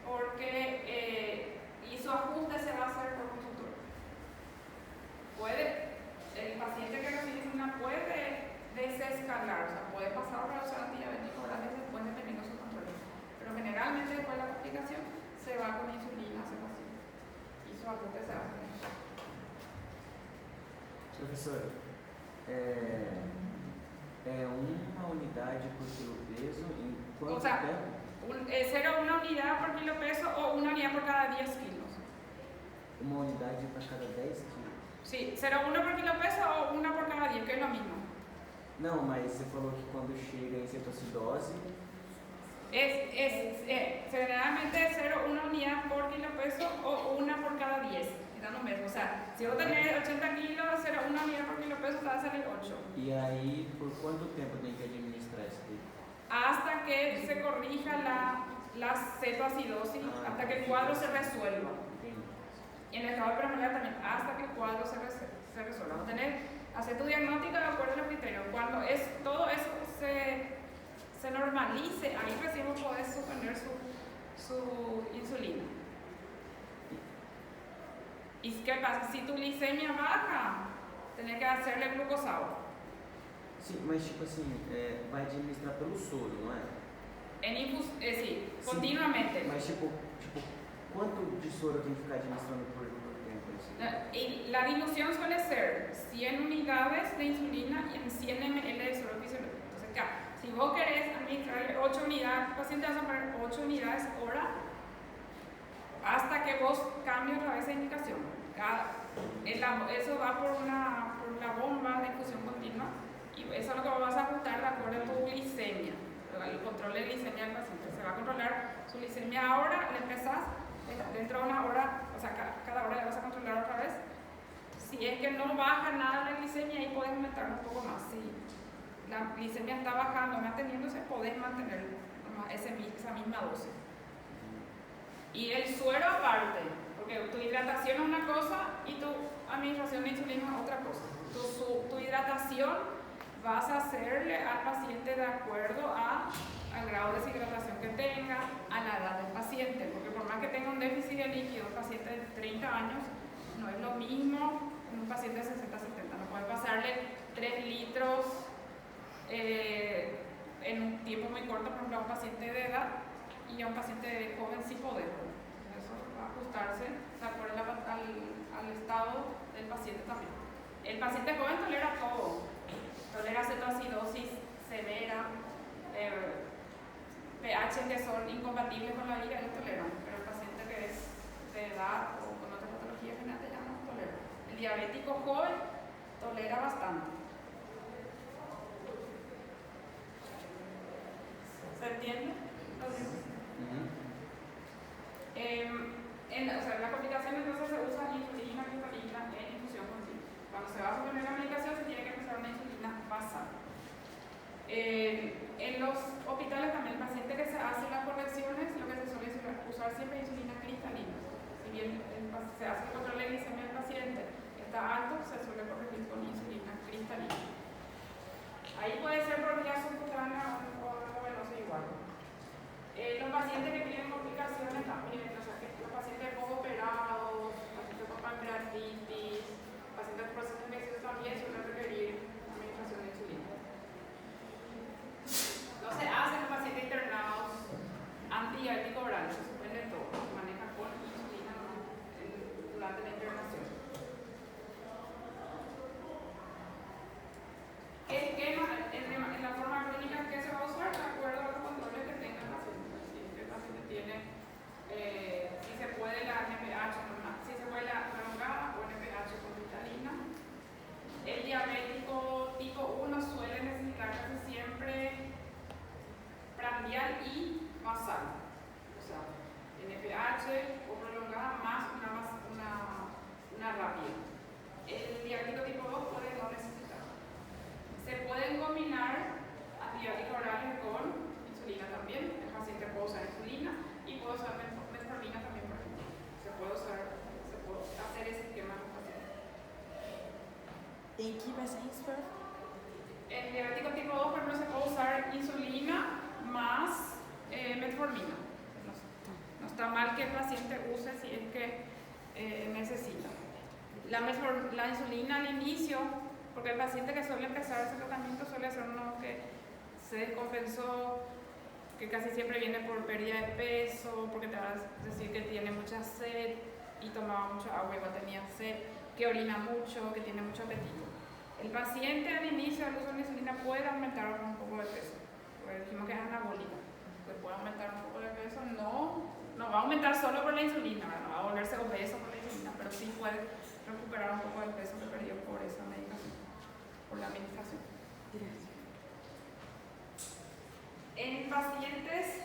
Porque y su ajuste se va a hacer por consultor. El paciente que recibe insulina puede desescalar, o sea, puede pasar a la antidiabética oral después dependiendo de su control. Pero generalmente después de la complicación se va con insulina a ese paciente. Y su ajuste se hace. Professora, uma unidade por quilo peso em quanto O sea, tempo? ¿será una unidad por kilo peso o una unidad por cada 10 kilos? Uma unidade para cada 10 quilos. Sí, ¿será una por kilo peso o una por cada 10, que es lo mismo? Não, mas você falou que quando chega em cetoacidose, Generalmente es una unidad por kilo peso o una por cada 10. Dando un mes. O sea, si vos tenés 80 kilos, será una unidad por kilo peso, te va a salir 8. e aí por quanto tempo tem que administrar isso daí? Hasta que se corrija la cetoacidosis, hasta que el cuadro se resuelva. Entendi. Y en el estado de permeabilidad también, hasta que el cuadro se resuelva. Vamos a hacer tu diagnóstico de acuerdo a los criterios. Cuando todo eso se normalice, ahí recién vos podés suspender su insulina. ¿Y qué pasa? Si tu glicemia baja, tenés que hacerle glucosado. Sim, mas tipo assim, vai administrar pelo soro, não é? Sí, continuamente. Mas tipo, quanto de soro tem que ficar administrando por tempo? Assim? Y la dilución suele ser 100 unidades de insulina y en 100 ml de suero fisiológico. Entonces, claro, si vos querés administrarle 8 unidades, el paciente vas a poner 8 unidades hora hasta que vos cambies otra vez de indicación. Eso va por la bomba de infusión continua y eso es lo que vas a ajustar de acuerdo a tu glicemia. El control de glicemia del paciente. Se va a controlar su glicemia ahora, le empezás, dentro de una hora, o sea, cada hora le vas a controlar otra vez. Si es que no baja nada la glicemia, ahí podés aumentar un poco más. Si la glicemia está bajando, manteniéndose, podés mantener esa misma dosis. Y el suero aparte, porque tu hidratación es una cosa y tu administración de insulina es otra cosa. Tu hidratación vas a hacerle al paciente de acuerdo al grado de deshidratación que tenga, a la edad del paciente, porque por más que tenga un déficit de líquido, un paciente de 30 años no es lo mismo que un paciente de 60-70. No puede pasarle 3 litros en un tiempo muy corto, por ejemplo, a un paciente de edad, y a un paciente joven sí podemos. Eso va a ajustarse de acuerdo al estado del paciente también. El paciente joven tolera todo. Tolera cetoacidosis severa, pH que son incompatibles con la vida, ellos toleran, pero el paciente que es de edad o con otra patología genética ya no tolera. El diabético joven tolera bastante. ¿Se entiende? En la complicación entonces se usa insulina cristalina en infusión continua. Cuando se va a suspender la medicación se tiene que empezar una insulina basal. En los hospitales también el paciente que se hace las correcciones, lo que se suele usar siempre es insulina cristalina. Si bien se hace el control de glicemia del paciente está alto, se suele corregir con insulina cristalina. Ahí puede ser por vía subcutánea o venosa igual. Los pacientes que tienen complicaciones también, o sea, que los pacientes poco operados, pacientes con pancreatitis, pacientes con procesos infecciosos también suelen requerir administración de insulina. No se hacen los pacientes internados antidiabético oral, se suspende todo, se maneja con insulina durante la internación. En diabético tipo 2, por ejemplo, se puede usar insulina más metformina. No está mal que el paciente use si es que necesita. La insulina al inicio, porque el paciente que suele empezar ese tratamiento suele ser uno que se descompensó, que casi siempre viene por pérdida de peso, porque te va a decir que tiene mucha sed y tomaba mucha agua, igual tenía sed, que orina mucho, que tiene mucho apetito. El paciente al inicio del uso de la insulina puede aumentar un poco de peso, porque dijimos que es anabólica, pues puede aumentar un poco de peso, no va a aumentar solo por la insulina, no va a volverse obeso por la insulina, pero sí puede recuperar un poco del peso que perdió por esa medicación, por la medicación. En pacientes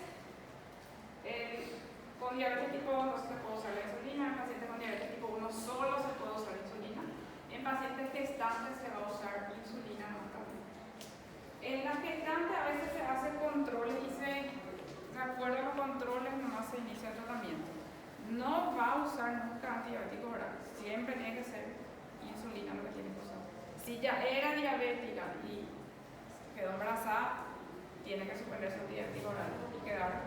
con diabetes tipo 2 no se puede usar la insulina, en pacientes con diabetes tipo 1 solo se puede usar la insulina, en pacientes gestantes se va a usar insulina no también. En las gestantes a veces se hace controles y de acuerdo a los controles nomás se inicia el tratamiento. No va a usar nunca antibióticos orales, siempre tiene que ser insulina lo que tiene que usar. Si ya era diabética y quedó embarazada, tiene que suspender su antibiótico oral y quedar,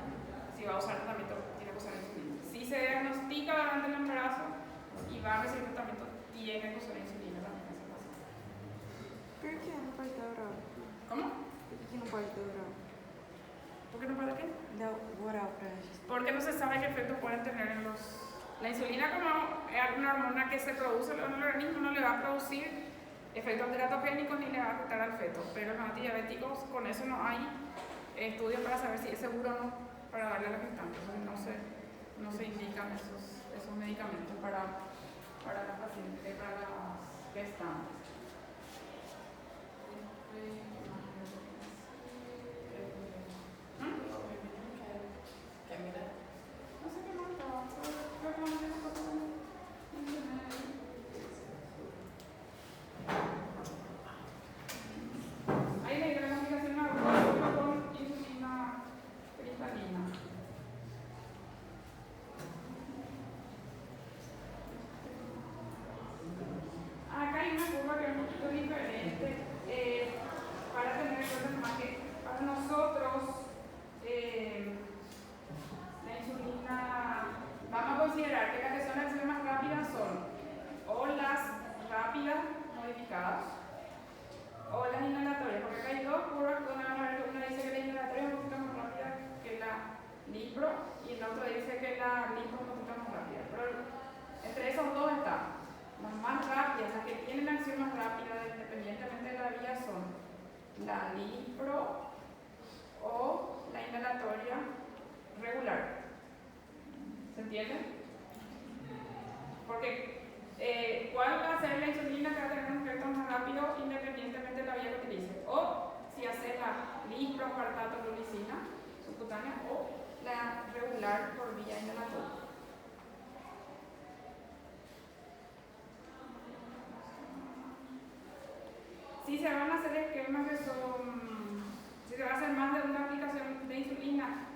si va a usar tratamiento, tiene que usar insulina. Si se diagnostica durante el embarazo y va a recibir tratamiento, tiene que usar insulina también ese paciente. ¿Por qué no puede oral? ¿Cómo? Por que não pode dar oral? ¿Por qué no puede qué? Dar oral para eles. Porque no se sabe qué efecto pueden tener en los... La insulina como es una hormona que se produce en el organismo, no le va a producir efectos teratogénicos ni le va a afectar al feto, pero los antidiabéticos con eso no hay estudios para saber si es seguro o no para darle a los gestantes. Entonces no se indican esos medicamentos para las pacientes, para las gestantes. No sé qué más estaba, creo que no sé qué cosa. Ahí le dieron la aplicación a con insulina cristalina. Acá hay una curva que es un poquito diferente para tener en cuenta más que para nosotros la insulina, vamos a considerar que las que son las insulinas más rápidas son o las rápidas modificadas o las inhalatorias, porque acá hay dos curvas, una dice que la inhalatoria es un poquito más rápida que la Lipro y el otro dice que la Lipro es un poquito más rápida, pero entre esos dos están las más rápidas, las que tienen la acción más rápida independientemente de la vía son la Lipro o la inhalatoria regular. ¿Se entiende? Porque ¿cuál va a ser la insulina que va a tener un efecto más rápido independientemente de la vía que utilice? O si hace la lipropartato glulicina subcutánea o la regular por vía inhalatoria. Si se van a hacer esquemas que son, si se va a hacer más de una aplicación de insulina,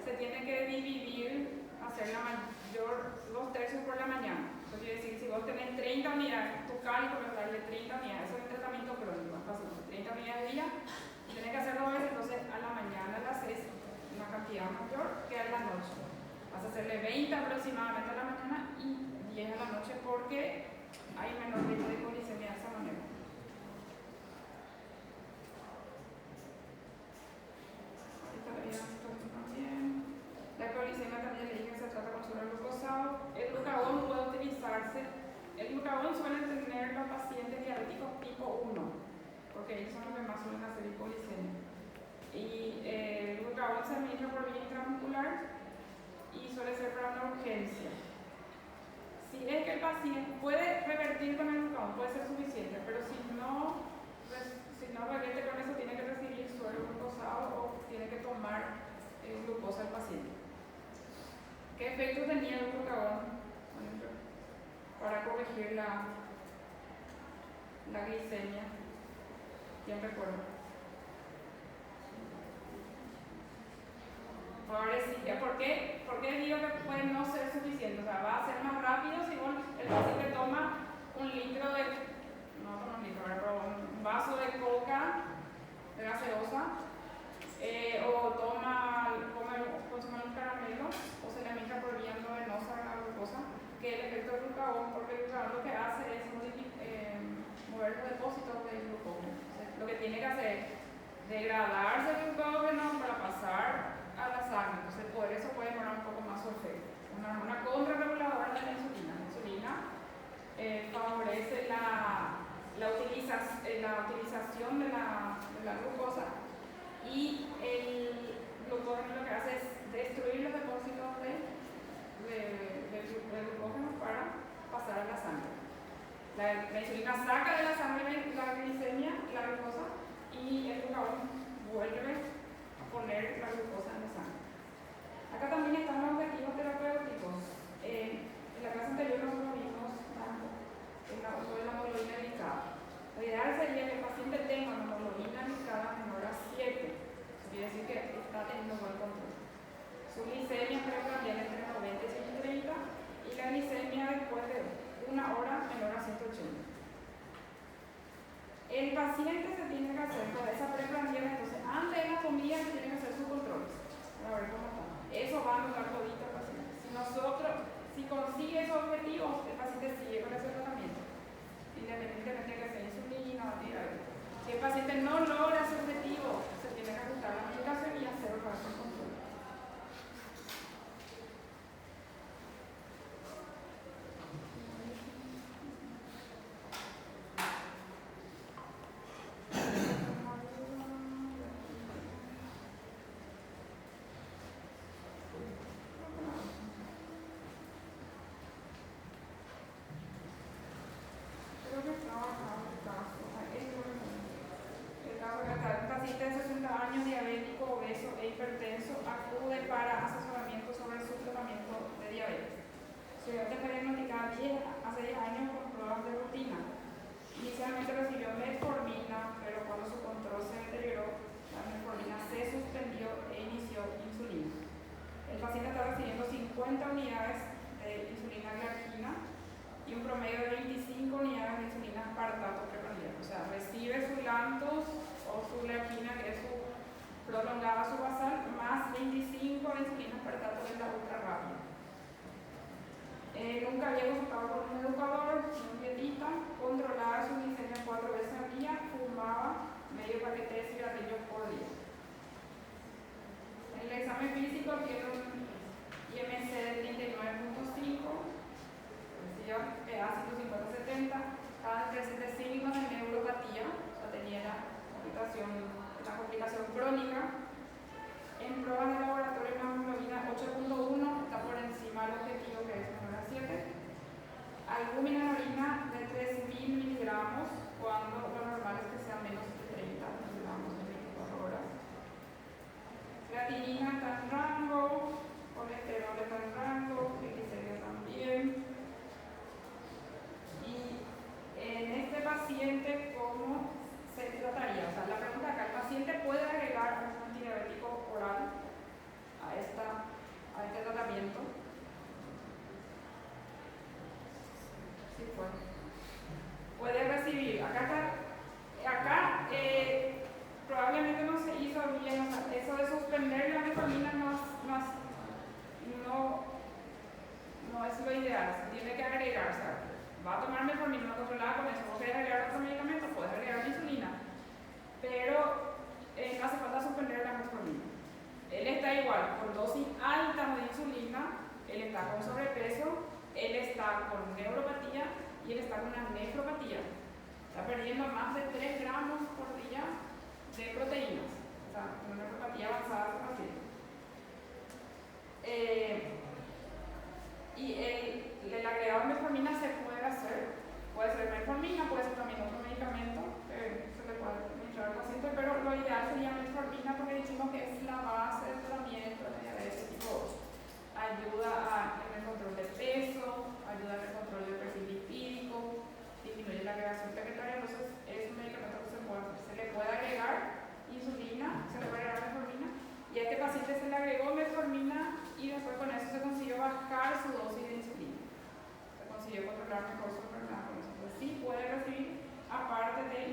se tiene que dividir, hacer la mayor, 2/3 por la mañana. Eso quiere decir, si vos tenés 30 unidades, tu cálculo es darle 30 unidades, eso es un tratamiento crónico, es fácil, 30 unidades al día, y tenés que hacerlo 2 veces, entonces a la mañana a las 6, una cantidad mayor que a la noche. Vas a hacerle 20 aproximadamente a la mañana y 10 a la noche porque hay menor riesgo de hipoglicemia de esa manera. La hipoglicemia también le dije que se trata con suero glucosado. El glucagón puede utilizarse. El glucagón suelen tener los pacientes diabéticos tipo 1, porque ellos son los que más suelen hacer hipoglicemia. Y el glucagón se administra por vía intramuscular y suele ser para una urgencia. Si es que el paciente puede revertir con el glucagón, puede ser suficiente, pero si no revierte con eso, tiene que recibir suero glucosado o tiene que tomar glucosa al paciente. ¿Qué efecto tenía el glucagón para corregir la glicemia? ¿Quién recuerda? Pobrecilla, ¿por qué digo que puede no ser suficiente? O sea, va a ser más rápido si el paciente toma un litro de, no toma un litro, pero un vaso de coca, de gaseosa, o consume un caramelo, o se le aplica por vía endovenosa la glucosa, que el efecto del glucagón, porque el glucagón lo que hace es mover los depósitos del glucógeno. Entonces, lo que tiene que hacer es degradarse el glucógeno para pasar a la sangre. Entonces, por eso puede demorar un poco más su efecto. Una contrarreguladora de la insulina. La insulina favorece la utilización de la glucosa, y el glucógeno lo que hace es destruir los depósitos de glucógeno para pasar a la sangre. La insulina saca de la sangre la glicemia, la glucosa, y el glucagón vuelve a poner la glucosa en la sangre. Acá también están los objetivos terapéuticos. En la clase anterior nos vimos sobre la hemoglobina glicada. Lo ideal sería que el paciente tenga una hemoglobina glicada menor a 7. Eso quiere decir que está teniendo buen control. Su glicemia preprandial entre 90 y 130, y la glicemia después de una hora menor a 180. El paciente se tiene que hacer toda esa preprandial, entonces antes de la comida se tiene que hacer sus controles para ver cómo está. Eso va a notar todito al paciente. Si consigue esos objetivos, el paciente sigue con ese tratamiento, independientemente de que sea insulina o antidiabético. Si el paciente no logra ese objetivo, se tiene que ajustar la medicación y hacer otra vez el control. Hipertenso acude para asesoramiento sobre su tratamiento de diabetes. Su diabetes fue diagnosticada hace 10 años con pruebas de rutina. Inicialmente recibió metformina, pero cuando su control se deterioró, la metformina se suspendió e inició insulina. El paciente está recibiendo 50 unidades de insulina glargina y un promedio de 25 unidades de insulina aspartato preprandial. O sea, recibe su Lantus o su glargina, que es su prolongada su basal, más 25 de insulina aspartato de la ultra rápida. Nunca había consultado con un educador, un dietista, controlaba su glicemia 4 veces al día, fumaba medio paquete de cigarrillos por día. En el examen físico tiene un IMC de 39.5, decía PA 150-70, estaban presentes signos de neuropatía, o sea, tenía una complicación crónica. En pruebas de laboratorio, la hemoglobina 8.1 está por encima del objetivo, que es menor a 7. Albúmina en orina de 3.000 miligramos, cuando lo normal es que sea menos de 30 miligramos en 24 horas. Creatinina está en rango, colesterol está en rango, glicemia también. Y en este paciente, ¿cómo se trataría? O sea, la pregunta acá, ¿el paciente puede agregar un antidiabético oral a este tratamiento? Sí, puede recibir. Acá probablemente no se hizo bien, o sea, eso de suspender la metformina no es lo ideal, se tiene que agregar. O sea, va a tomar metformina no controlada con eso, puede agregar otro medicamento, puede agregar insulina, pero no hace falta suspender la metformina. Él está igual, con dosis alta de insulina, él está con sobrepeso, él está con neuropatía y él está con una nefropatía. Está perdiendo más de 3 gramos por día de proteínas, o sea, una nefropatía avanzada del paciente. Y el agregado de metformina se puede hacer, puede ser metformina, puede ser también otro medicamento que se le puede administrar al paciente, pero lo ideal sería metformina porque decimos que es la base del tratamiento de diabetes tipo 8. Ayuda en el control del peso, ayuda en el control del perfil lipídico, disminuye la agregación plaquetaria, entonces es un medicamento que se le puede agregar insulina, se le puede agregar metformina, y a este paciente se le agregó metformina y después con eso se consiguió bajar su dosis de insulina. Se consiguió controlar mejor su enfermedad con eso. Entonces sí puede recibir, aparte de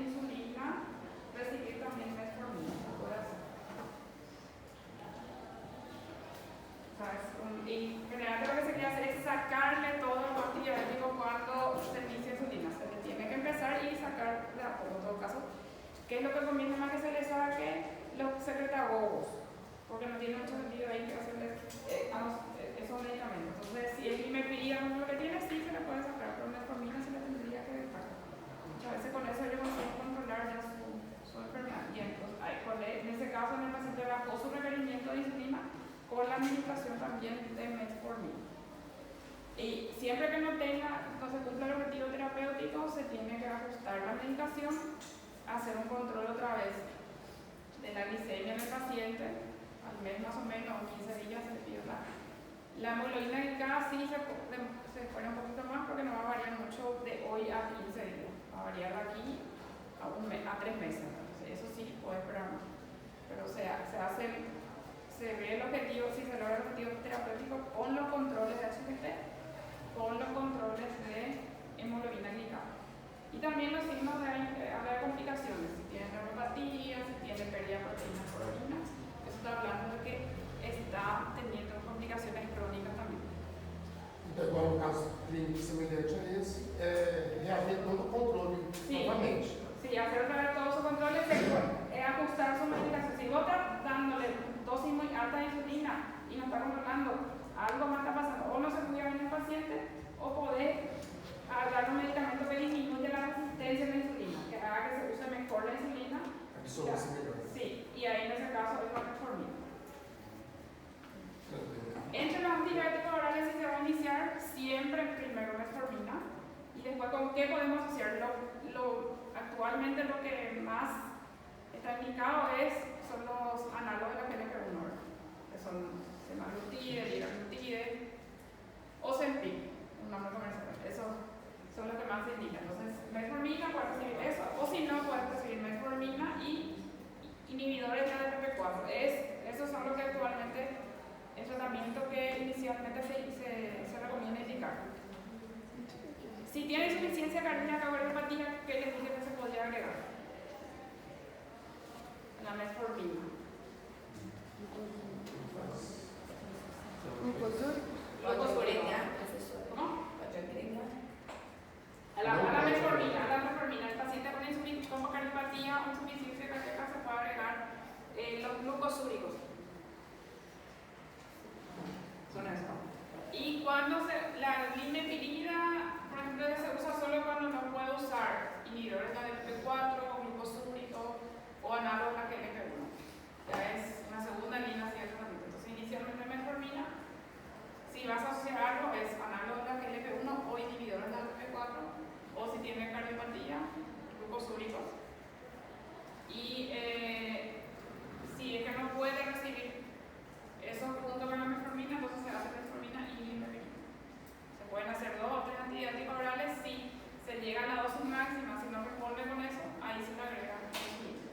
todo caso, ¿qué es lo que conviene más que se le saque? Los secretagogos, porque no tiene mucho sentido ahí que hacerle esos medicamentos. Entonces, si el imepiridina lo que tiene, sí se le puede sacar, pero metformina se le tendría que dejar. Muchas veces con eso yo consigo controlar ya su enfermedad. Y entonces, en ese caso, en el paciente bajó su requerimiento de insulina con la administración también de metformina. Y siempre que no se cumpla el objetivo terapéutico, se tiene que ajustar la medicación, hacer un control otra vez de la glicemia en el paciente, al mes más o menos, 15 días se le pide la hemoglobina glicada sí se pone un poquito más porque no va a variar mucho de hoy a 15 días, va a variar de aquí a 3 meses, entonces eso sí puede esperar más. Pero se ve el objetivo, si se logra el objetivo terapéutico con los controles de HGT, con los controles de hemoglobina glicada. Y también los signos habla de complicaciones, si tiene neuropatía, si tiene pérdida de proteínas por orina, eso está hablando de que está teniendo complicaciones crónicas también. Então, igual no caso clínico semelhante a esse, reaver todo o controle novamente. Sí, hacer otra vez todos sus controles es ajustar su medicación. Si vos estás dándole dosis muy alta de insulina y no está controlando, algo más está pasando, o no se cuida bien el paciente, o podés dar un medicamento que disminuya la resistencia a la insulina, que haga que se use mejor la insulina. Absorve-se melhor. Sí, y ahí en ese caso es la metformina. Entre los antibióticos orales, si se va a iniciar, siempre primero metformina y después con qué podemos asociar. Actualmente lo que más está indicado son los análogos de la GLP-1, que son semaglutide, liraglutide o Ozempic, un nombre comercial. Esos son los que más se indican. Entonces, metformina puede recibir eso, o si no, puede recibir metformina y inhibidores de ADP4. Esos son los que actualmente el tratamiento que inicialmente se recomienda indicar. Si tiene insuficiencia cardíaca o cardiopatía, ¿qué les dije que se podría agregar? La metformina. Glucosuria. ¿Cómo? A la metformina. El paciente con cardiopatía o insuficiencia cardíaca se puede agregar los glucosúricos. Son eso. Y cuando la limepirida, por ejemplo, se usa solo cuando no puede usar inhibidores de ADP4, glucosúricos o análogos a GLP-1. Ya es una segunda línea de tratamiento. Entonces, inicialmente metformina. Si vas a asociar algo, es análogos de GLP-1 o inhibidores de ADP4, o si tiene cardiopatía, glucosúricos. Y si es que no puede recibir esos junto con la metformina, entonces se hace metformina y limepirida. Se pueden hacer 2 o 3 antibióticos orales si se llega a la dosis máxima, si no responde con eso, ahí se le agrega insulina.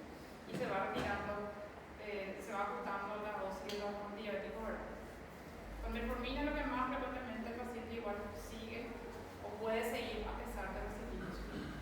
Y se va retirando, se va ajustando la dosis de los antibióticos orales. Con metformina lo que más frecuentemente el paciente igual sigue o puede seguir a pesar de recibir insulina.